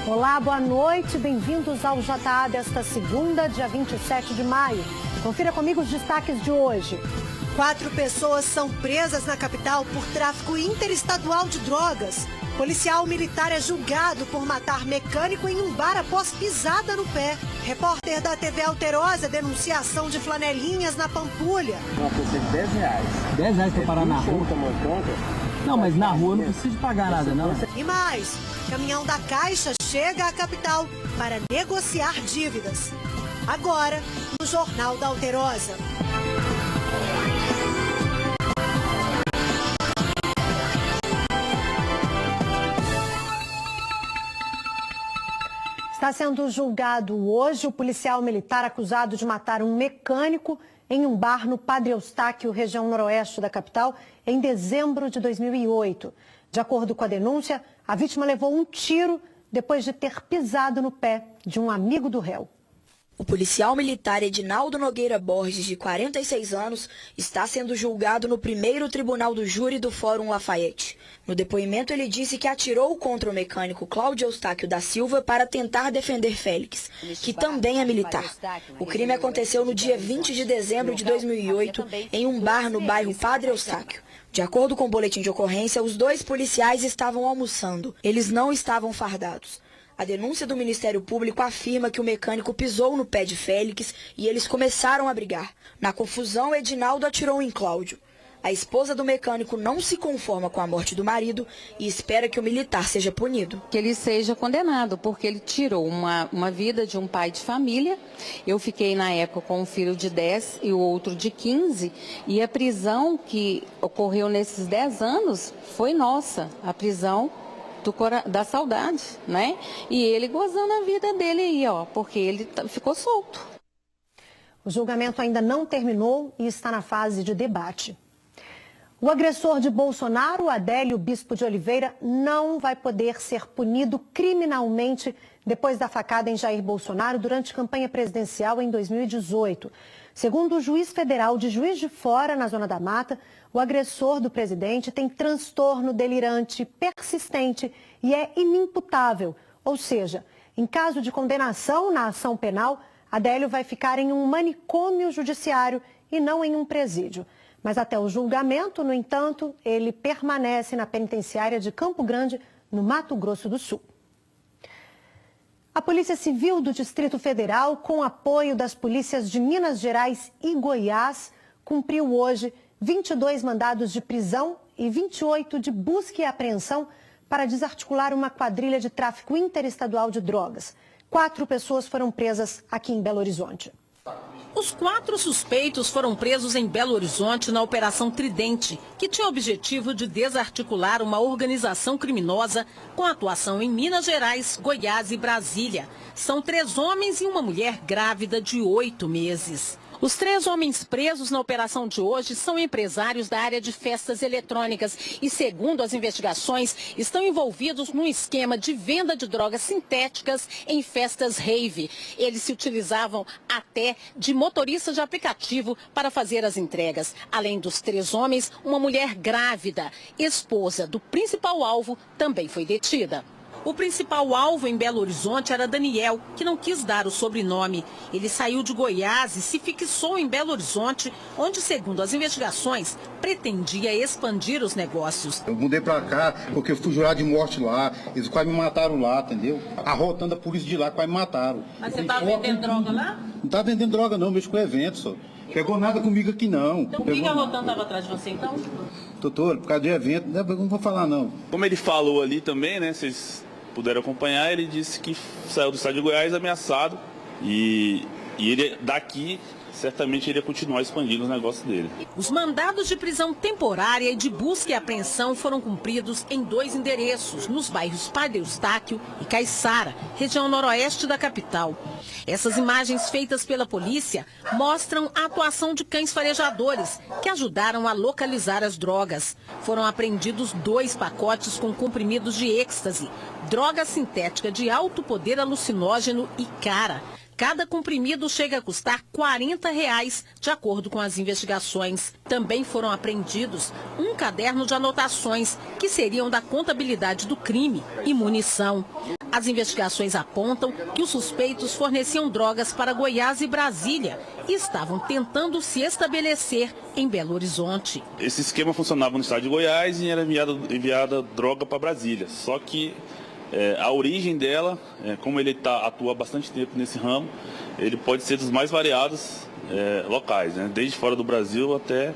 Olá, boa noite, bem-vindos ao JA desta segunda, dia 27 de maio. Confira comigo os destaques de hoje. 4 pessoas são presas na capital por tráfico interestadual de drogas. Policial militar é julgado por matar mecânico em um bar após pisada no pé. Repórter da TV Alterosa denuncia ação de flanelinhas na Pampulha. Uma pessoa de R$10. R$10 para parar na rua. Não, mas na rua não precisa pagar nada, não. E mais, caminhão da Caixa chega à capital para negociar dívidas. Agora, no Jornal da Alterosa. Está sendo julgado hoje o policial militar acusado de matar um mecânico em um bar no Padre Eustáquio, região noroeste da capital, em dezembro de 2008. De acordo com a denúncia, a vítima levou um tiro depois de ter pisado no pé de um amigo do réu. O policial militar Edinaldo Nogueira Borges, de 46 anos, está sendo julgado no primeiro tribunal do júri do Fórum Lafayette. No depoimento, ele disse que atirou contra o mecânico Cláudio Eustáquio da Silva para tentar defender Félix, que também é militar. O crime aconteceu no dia 20 de dezembro de 2008, em um bar no bairro Padre Eustáquio. De acordo com o boletim de ocorrência, os 2 policiais estavam almoçando. Eles não estavam fardados. A denúncia do Ministério Público afirma que o mecânico pisou no pé de Félix e eles começaram a brigar. Na confusão, Edinaldo atirou em Cláudio. A esposa do mecânico não se conforma com a morte do marido e espera que o militar seja punido. Que ele seja condenado, porque ele tirou uma vida de um pai de família. Eu fiquei na época com um filho de 10 e o outro de 15. E a prisão que ocorreu nesses 10 anos foi nossa, a prisão da saudade, né? E ele gozando a vida dele aí, ó, porque ele ficou solto. O julgamento ainda não terminou e está na fase de debate. O agressor de Bolsonaro, Adélio Bispo de Oliveira, não vai poder ser punido criminalmente depois da facada em Jair Bolsonaro durante a campanha presidencial em 2018. Segundo o juiz federal de Juiz de Fora, na Zona da Mata, o agressor do presidente tem transtorno delirante persistente e é inimputável. Ou seja, em caso de condenação na ação penal, Adélio vai ficar em um manicômio judiciário e não em um presídio. Mas até o julgamento, no entanto, ele permanece na penitenciária de Campo Grande, no Mato Grosso do Sul. A Polícia Civil do Distrito Federal, com apoio das polícias de Minas Gerais e Goiás, cumpriu hoje 22 mandados de prisão e 28 de busca e apreensão para desarticular uma quadrilha de tráfico interestadual de drogas. 4 pessoas foram presas aqui em Belo Horizonte. Os 4 suspeitos foram presos em Belo Horizonte na Operação Tridente, que tinha o objetivo de desarticular uma organização criminosa com atuação em Minas Gerais, Goiás e Brasília. São 3 homens e uma mulher grávida de 8 meses. Os 3 homens presos na operação de hoje são empresários da área de festas eletrônicas e, segundo as investigações, estão envolvidos num esquema de venda de drogas sintéticas em festas rave. Eles se utilizavam até de motoristas de aplicativo para fazer as entregas. Além dos 3 homens, uma mulher grávida, esposa do principal alvo, também foi detida. O principal alvo em Belo Horizonte era Daniel, que não quis dar o sobrenome. Ele saiu de Goiás e se fixou em Belo Horizonte, onde, segundo as investigações, pretendia expandir os negócios. Eu mudei pra cá porque eu fui jurado de morte lá, eles quase me mataram lá, entendeu? Arrotando a polícia de lá, quase me mataram. Mas você estava vendendo droga lá? Não estava vendendo droga não, mexo com evento só. Pegou nada comigo aqui não. Então por que a Rotan estava atrás de você então? Doutor, por causa de evento, não vou falar não. Como ele falou ali também, né, vocês puderam acompanhar, ele disse que saiu do estado de Goiás ameaçado e ele daqui certamente iria continuar expandindo os negócios dele. Os mandados de prisão temporária e de busca e apreensão foram cumpridos em 2 endereços, nos bairros Padre Eustáquio e Caiçara, região noroeste da capital. Essas imagens feitas pela polícia mostram a atuação de cães farejadores, que ajudaram a localizar as drogas. Foram apreendidos 2 pacotes com comprimidos de êxtase, droga sintética de alto poder alucinógeno e cara. Cada comprimido chega a custar R$40, de acordo com as investigações. Também foram apreendidos um caderno de anotações que seriam da contabilidade do crime e munição. As investigações apontam que os suspeitos forneciam drogas para Goiás e Brasília e estavam tentando se estabelecer em Belo Horizonte. Esse esquema funcionava no estado de Goiás e era enviada droga para Brasília. Só que a origem dela, como ele atua há bastante tempo nesse ramo, ele pode ser dos mais variados locais, né? Desde fora do Brasil até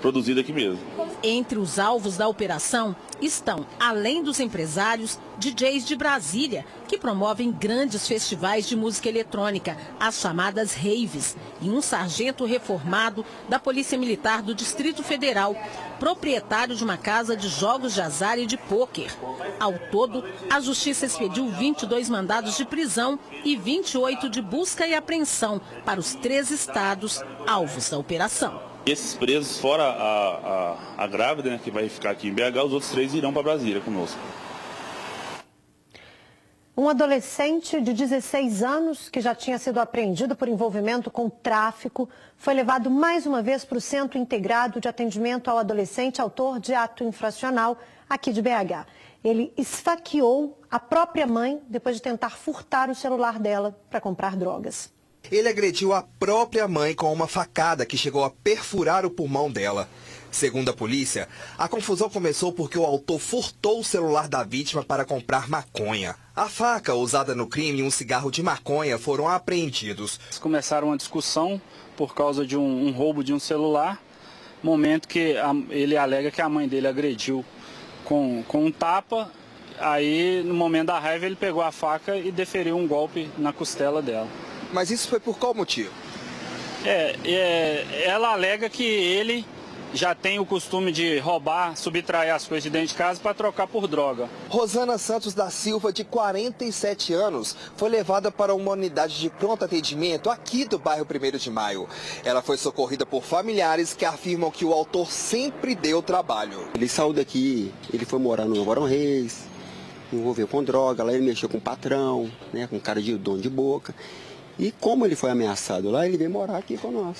produzido aqui mesmo. Entre os alvos da operação estão, além dos empresários, DJs de Brasília, que promovem grandes festivais de música eletrônica, as chamadas raves, e um sargento reformado da Polícia Militar do Distrito Federal, proprietário de uma casa de jogos de azar e de pôquer. Ao todo, a Justiça expediu 22 mandados de prisão e 28 de busca e apreensão para os 3 estados alvos da operação. Esses presos, fora a grávida, né, que vai ficar aqui em BH, os outros 3 irão para Brasília conosco. Um adolescente de 16 anos, que já tinha sido apreendido por envolvimento com tráfico, foi levado mais uma vez para o Centro Integrado de Atendimento ao Adolescente autor de ato infracional aqui de BH. Ele esfaqueou a própria mãe depois de tentar furtar o celular dela para comprar drogas. Ele agrediu a própria mãe com uma facada que chegou a perfurar o pulmão dela. Segundo a polícia, a confusão começou porque o autor furtou o celular da vítima para comprar maconha. A faca usada no crime e um cigarro de maconha foram apreendidos. Começaram uma discussão por causa de um roubo de um celular, momento que ele alega que a mãe dele agrediu com um tapa. Aí, no momento da raiva, ele pegou a faca e deferiu um golpe na costela dela. Mas isso foi por qual motivo? Ela alega que ele já tem o costume de roubar, subtrair as coisas de dentro de casa para trocar por droga. Rosana Santos da Silva, de 47 anos, foi levada para uma unidade de pronto atendimento aqui do bairro 1º de Maio. Ela foi socorrida por familiares que afirmam que o autor sempre deu trabalho. Ele saiu daqui, ele foi morar no Barão Reis, envolveu com droga, lá ele mexeu com o patrão, né, com cara de dono de boca. E como ele foi ameaçado lá, ele veio morar aqui com nós.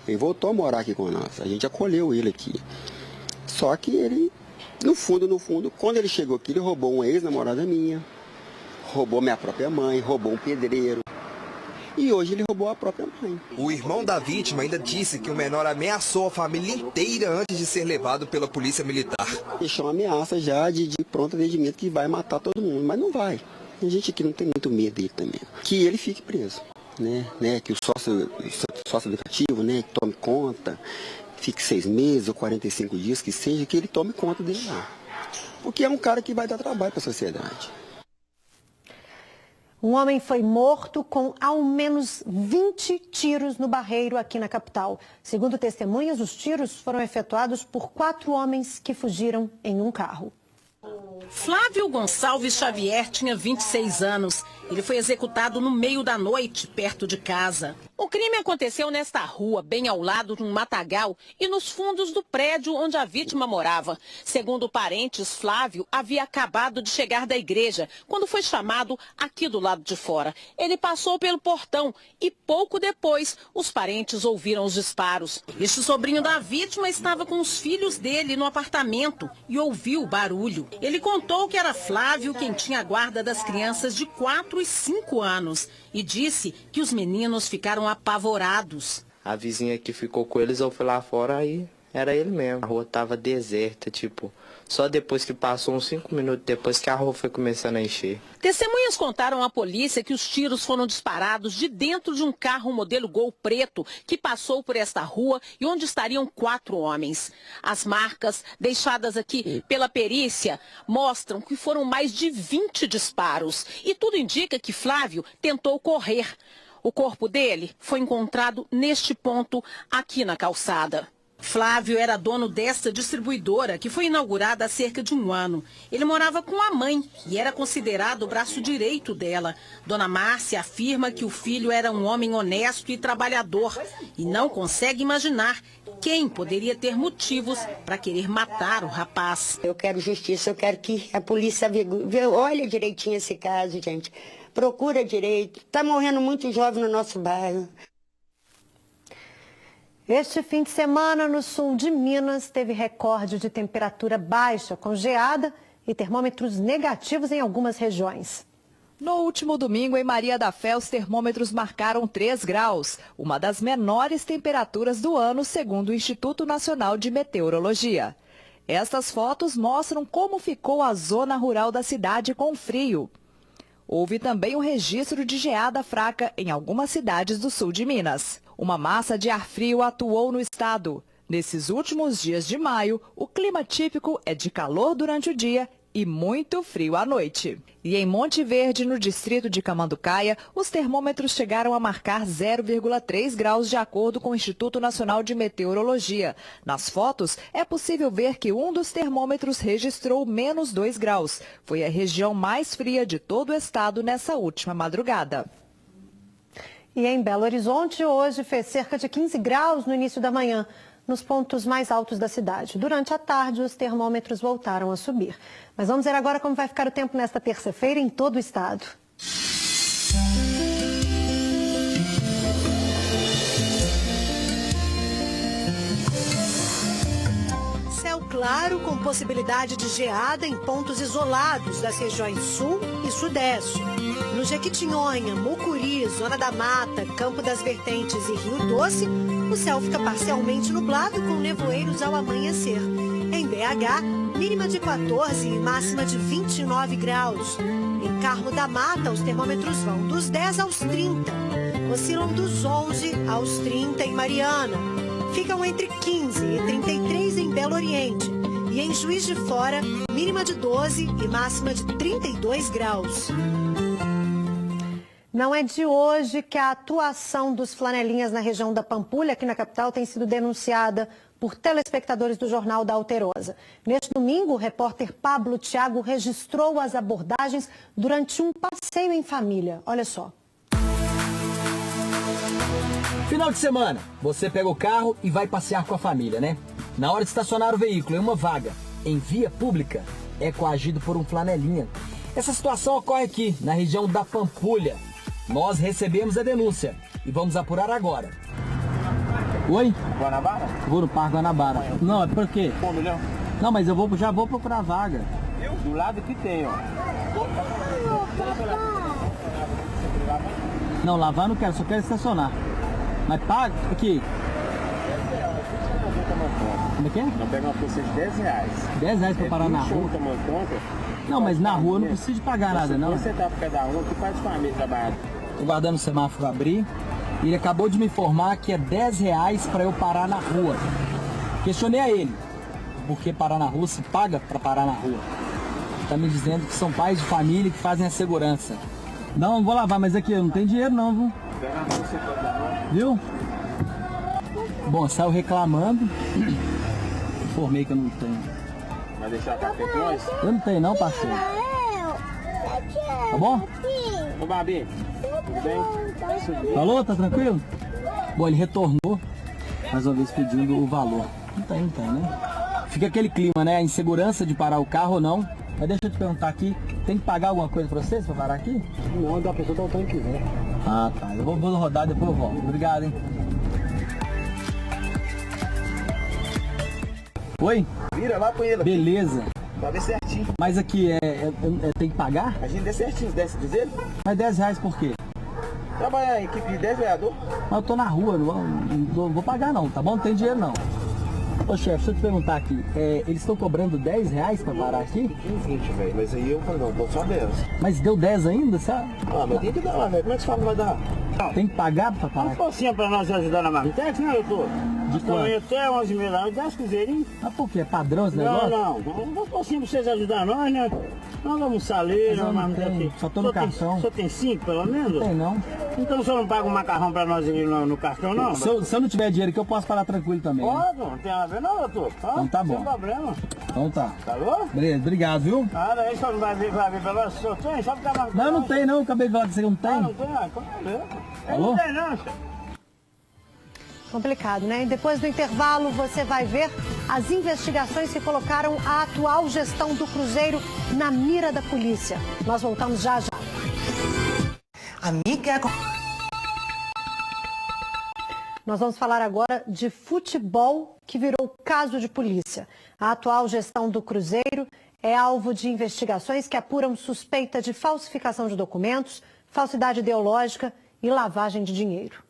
Ele voltou a morar aqui com nós. A gente acolheu ele aqui. Só que ele, no fundo, quando ele chegou aqui, ele roubou uma ex-namorada minha, roubou minha própria mãe, roubou um pedreiro. E hoje ele roubou a própria mãe. O irmão da vítima ainda disse que o menor ameaçou a família inteira antes de ser levado pela polícia militar. Deixou uma ameaça já de pronto atendimento que vai matar todo mundo, mas não vai. A gente aqui não tem muito medo dele também. Que ele fique preso, né? Que o sócio educativo, né, que tome conta, fique 6 meses ou 45 dias, que seja, que ele tome conta dele lá. Porque é um cara que vai dar trabalho para a sociedade. Um homem foi morto com ao menos 20 tiros no Barreiro, aqui na capital. Segundo testemunhas, os tiros foram efetuados por 4 homens que fugiram em um carro. Flávio Gonçalves Xavier tinha 26 anos. Ele foi executado no meio da noite, perto de casa. O crime aconteceu nesta rua, bem ao lado de um matagal e nos fundos do prédio onde a vítima morava. Segundo parentes, Flávio havia acabado de chegar da igreja quando foi chamado aqui do lado de fora. Ele passou pelo portão e pouco depois os parentes ouviram os disparos. Este sobrinho da vítima estava com os filhos dele no apartamento e ouviu o barulho. Ele contou que era Flávio quem tinha a guarda das crianças de 4 e 5 anos e disse que os meninos ficaram apavorados. A vizinha que ficou com eles, eu fui lá fora, aí era ele mesmo. A rua tava deserta, só depois que passou uns 5 minutos depois que a rua foi começando a encher. Testemunhas contaram à polícia que os tiros foram disparados de dentro de um carro modelo Gol preto que passou por esta rua e onde estariam 4 homens. As marcas deixadas aqui pela perícia mostram que foram mais de 20 disparos e tudo indica que Flávio tentou correr. O corpo dele foi encontrado neste ponto aqui na calçada. Flávio era dono desta distribuidora, que foi inaugurada há cerca de 1 ano. Ele morava com a mãe e era considerado o braço direito dela. Dona Márcia afirma que o filho era um homem honesto e trabalhador e não consegue imaginar quem poderia ter motivos para querer matar o rapaz. Eu quero justiça, eu quero que a polícia olhe direitinho esse caso, gente. Procura direito. Está morrendo muito jovem no nosso bairro. Este fim de semana, no sul de Minas, teve recorde de temperatura baixa, com geada e termômetros negativos em algumas regiões. No último domingo, em Maria da Fé, os termômetros marcaram 3 graus, uma das menores temperaturas do ano, segundo o Instituto Nacional de Meteorologia. Estas fotos mostram como ficou a zona rural da cidade com frio. Houve também um registro de geada fraca em algumas cidades do sul de Minas. Uma massa de ar frio atuou no estado. Nesses últimos dias de maio, o clima típico é de calor durante o dia e muito frio à noite. E em Monte Verde, no distrito de Camanducaia, os termômetros chegaram a marcar 0,3 graus de acordo com o Instituto Nacional de Meteorologia. Nas fotos, é possível ver que um dos termômetros registrou menos 2 graus. Foi a região mais fria de todo o estado nessa última madrugada. E em Belo Horizonte, hoje fez cerca de 15 graus no início da manhã, nos pontos mais altos da cidade. Durante a tarde, os termômetros voltaram a subir. Mas vamos ver agora como vai ficar o tempo nesta terça-feira em todo o estado. Céu claro com possibilidade de geada em pontos isolados das regiões sul e sudeste. No Jequitinhonha, Mucuri, Zona da Mata, Campo das Vertentes e Rio Doce, o céu fica parcialmente nublado com nevoeiros ao amanhecer. Em BH, mínima de 14 e máxima de 29 graus. Em Carmo da Mata, os termômetros vão dos 10 aos 30. Oscilam dos 11 aos 30 em Mariana. Ficam entre 15 e 33 em Belo Oriente. E em Juiz de Fora, mínima de 12 e máxima de 32 graus. Não é de hoje que a atuação dos flanelinhas na região da Pampulha, aqui na capital, tem sido denunciada por telespectadores do Jornal da Alterosa. Neste domingo, o repórter Pablo Thiago registrou as abordagens durante um passeio em família. Olha só. Final de semana, você pega o carro e vai passear com a família, né? Na hora de estacionar o veículo em uma vaga, em via pública, é coagido por um flanelinha. Essa situação ocorre aqui, na região da Pampulha. Nós recebemos a denúncia e vamos apurar agora. Oi? Guanabara? Vou no Parque Guanabara. Não, é por quê? Pô, milhão. Não, mas já vou procurar a vaga. Do lado que tem, ó. Não, lavar não quero, só quero estacionar. Mas paga aqui. Como é que é? Não pega uma força de R$10. R$10 pra parar na rua? Não, mas na rua eu não preciso de pagar nada, não. Você tá por cada rua, que faz família trabalhar. Tô guardando o semáforo abrir. Ele acabou de me informar que é R$10 para eu parar na rua. Questionei a ele, porque parar na rua se paga para parar na rua. Tá me dizendo que são pais de família que fazem a segurança. Não vou lavar, mas aqui eu não tenho dinheiro não, viu? Viu? Bom, saiu reclamando. Informei que eu não tenho. Vai deixar café com nós? Eu não tenho não, parceiro. Tá bom? Ô, Babi, tudo bem? Falou? Tá tranquilo? Bom, ele retornou, mais uma vez pedindo o valor. Não tem, né? Fica aquele clima, né? A insegurança de parar o carro ou não. Mas deixa eu te perguntar aqui, tem que pagar alguma coisa pra vocês pra parar aqui? Não, da pessoa tá o tanto que vem. Ah, tá. Eu vou rodar, depois eu volto. Obrigado, hein? Oi? Vira lá com ele. Beleza. Pra ver certinho. Mas aqui tem que pagar? A gente dê certinho, desce dizer? Mas R$10 por quê? Trabalha em equipe de 10 vereador. Mas eu tô na rua, não vou pagar não, tá bom? Não tem dinheiro não. Ô chefe, deixa eu te perguntar aqui, eles estão cobrando R$10 pra parar aqui? 20, velho, mas aí eu falei, não, tô só 10. Mas deu 10 ainda, sabe? Ah, mas tem que dar, velho, como é que você fala que vai dar? Tem que pagar pra parar? Não focinha pra nós ajudar na marmitex, né, doutor? De quanto? Até 11 mil lá, 10 cruzeirinhos. Mas por quê? É padrão esse negócio? Não. Vamos assim pra vocês ajudar nós, né? Nós vamos saleiro, só tô no cartão. Só tem 5 pelo menos? Não tem não. Então o senhor não paga um macarrão pra nós ali no cartão, não? Se eu não tiver dinheiro aqui, eu posso parar tranquilo também. Pode, não tem nada a ver não, doutor. Então tá bom. Sem problema. Então tá. Falou? Beleza, obrigado, viu? Nada, aí só não vai vir pra nós, o senhor tem? Só ficar mais... Não tem não, acabei de falar que você não tem. Não tem, então beleza. Falou? Não tem não. Complicado, né? E depois do intervalo, você vai ver as investigações que colocaram a atual gestão do Cruzeiro na mira da polícia. Nós voltamos já. Amiga... Nós vamos falar agora de futebol, que virou caso de polícia. A atual gestão do Cruzeiro é alvo de investigações que apuram suspeita de falsificação de documentos, falsidade ideológica e lavagem de dinheiro.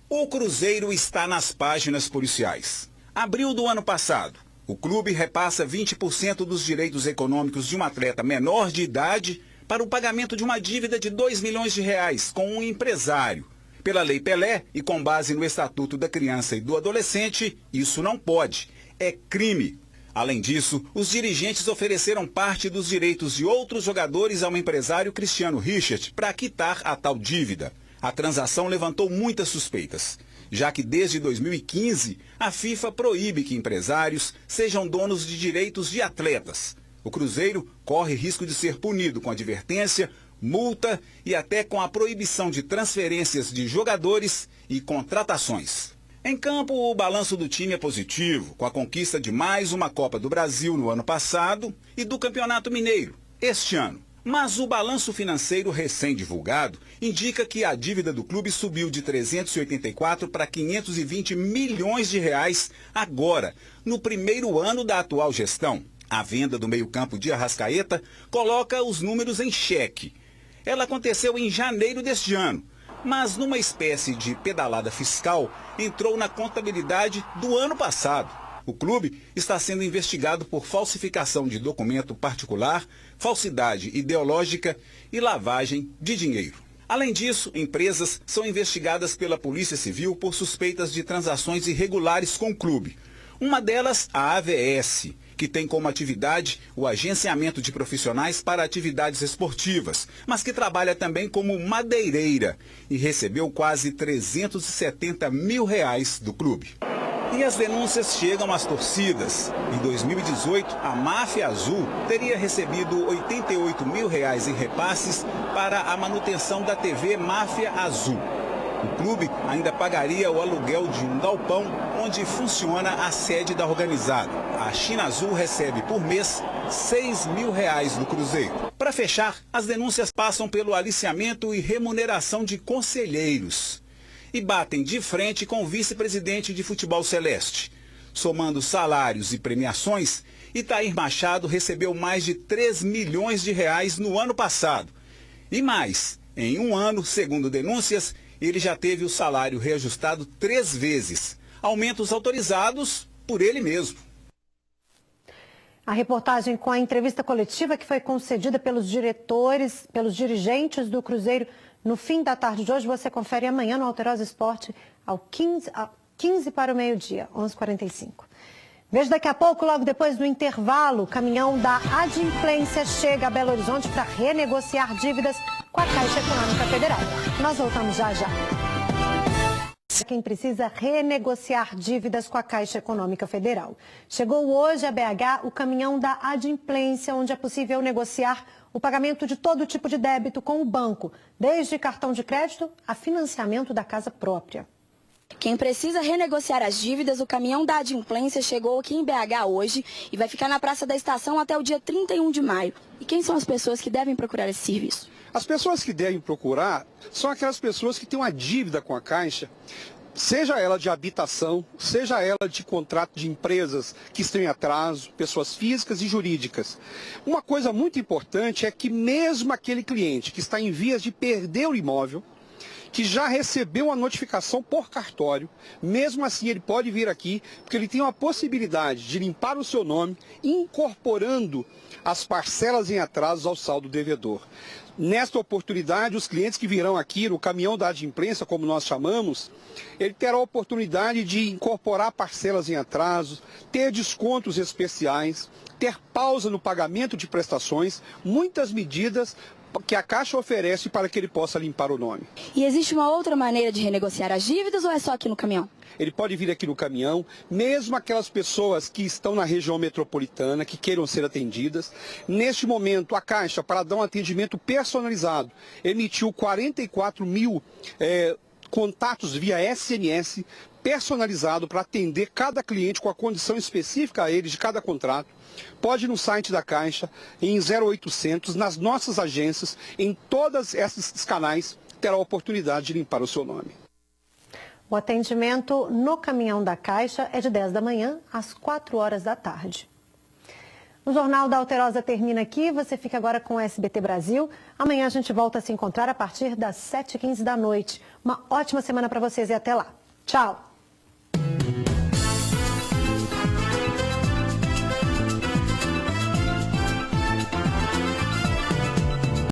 O Cruzeiro está nas páginas policiais. Abril do ano passado, o clube repassa 20% dos direitos econômicos de um atleta menor de idade para o pagamento de uma dívida de R$2 milhões com um empresário. Pela Lei Pelé e com base no Estatuto da Criança e do Adolescente, isso não pode. É crime. Além disso, os dirigentes ofereceram parte dos direitos de outros jogadores ao empresário Cristiano Richard para quitar a tal dívida. A transação levantou muitas suspeitas, já que desde 2015 a FIFA proíbe que empresários sejam donos de direitos de atletas. O Cruzeiro corre risco de ser punido com advertência, multa e até com a proibição de transferências de jogadores e contratações. Em campo, o balanço do time é positivo, com a conquista de mais uma Copa do Brasil no ano passado e do Campeonato Mineiro este ano. Mas o balanço financeiro recém-divulgado indica que a dívida do clube subiu de 384 para 520 milhões de reais agora, no primeiro ano da atual gestão. A venda do meio-campo de Arrascaeta coloca os números em xeque. Ela aconteceu em janeiro deste ano, mas numa espécie de pedalada fiscal entrou na contabilidade do ano passado. O clube está sendo investigado por falsificação de documento particular, falsidade ideológica e lavagem de dinheiro. Além disso, empresas são investigadas pela Polícia Civil por suspeitas de transações irregulares com o clube. Uma delas, a AVS, que tem como atividade o agenciamento de profissionais para atividades esportivas, mas que trabalha também como madeireira e recebeu quase R$370 mil do clube. E as denúncias chegam às torcidas. Em 2018, a Máfia Azul teria recebido R$88 mil em repasses para a manutenção da TV Máfia Azul. O clube ainda pagaria o aluguel de um galpão onde funciona a sede da organizada. A China Azul recebe por mês R$6 mil do Cruzeiro. Para fechar, as denúncias passam pelo aliciamento e remuneração de conselheiros e batem de frente com o vice-presidente de futebol celeste. Somando salários e premiações, Itair Machado recebeu mais de R$3 milhões no ano passado. E mais, em um ano, segundo denúncias, ele já teve o salário reajustado 3 vezes, aumentos autorizados por ele mesmo. A reportagem com a entrevista coletiva que foi concedida pelos dirigentes do Cruzeiro no fim da tarde de hoje, você confere amanhã no Alterosa Esporte, ao 15 para o meio-dia, 11h45. Veja daqui a pouco, logo depois do intervalo, o caminhão da Adimplência chega a Belo Horizonte para renegociar dívidas com a Caixa Econômica Federal. Nós voltamos já. Quem precisa renegociar dívidas com a Caixa Econômica Federal. Chegou hoje a BH o caminhão da Adimplência, onde é possível negociar o pagamento de todo tipo de débito com o banco, desde cartão de crédito a financiamento da casa própria. Quem precisa renegociar as dívidas, o caminhão da Adimplência chegou aqui em BH hoje e vai ficar na Praça da Estação até o dia 31 de maio. E quem são as pessoas que devem procurar esse serviço? As pessoas que devem procurar são aquelas pessoas que têm uma dívida com a Caixa, seja ela de habitação, seja ela de contrato de empresas que estão em atraso, pessoas físicas e jurídicas. Uma coisa muito importante é que mesmo aquele cliente que está em vias de perder o imóvel, que já recebeu uma notificação por cartório, mesmo assim ele pode vir aqui, porque ele tem uma possibilidade de limpar o seu nome, incorporando as parcelas em atrasos ao saldo devedor. Nesta oportunidade, os clientes que virão aqui no caminhão da Adimplência, como nós chamamos, ele terá a oportunidade de incorporar parcelas em atraso, ter descontos especiais, ter pausa no pagamento de prestações, muitas medidas que a Caixa oferece para que ele possa limpar o nome. E existe uma outra maneira de renegociar as dívidas ou é só aqui no caminhão? Ele pode vir aqui no caminhão, mesmo aquelas pessoas que estão na região metropolitana, que queiram ser atendidas. Neste momento, a Caixa, para dar um atendimento personalizado, emitiu 44 mil contatos via SMS personalizado para atender cada cliente com a condição específica a ele de cada contrato. Pode ir no site da Caixa, em 0800, nas nossas agências, em todos esses canais, terá a oportunidade de limpar o seu nome. O atendimento no caminhão da Caixa é de 10 da manhã às 4 horas da tarde. O Jornal da Alterosa termina aqui. Você fica agora com o SBT Brasil. Amanhã a gente volta a se encontrar a partir das 7h15 da noite. Uma ótima semana para vocês e até lá. Tchau!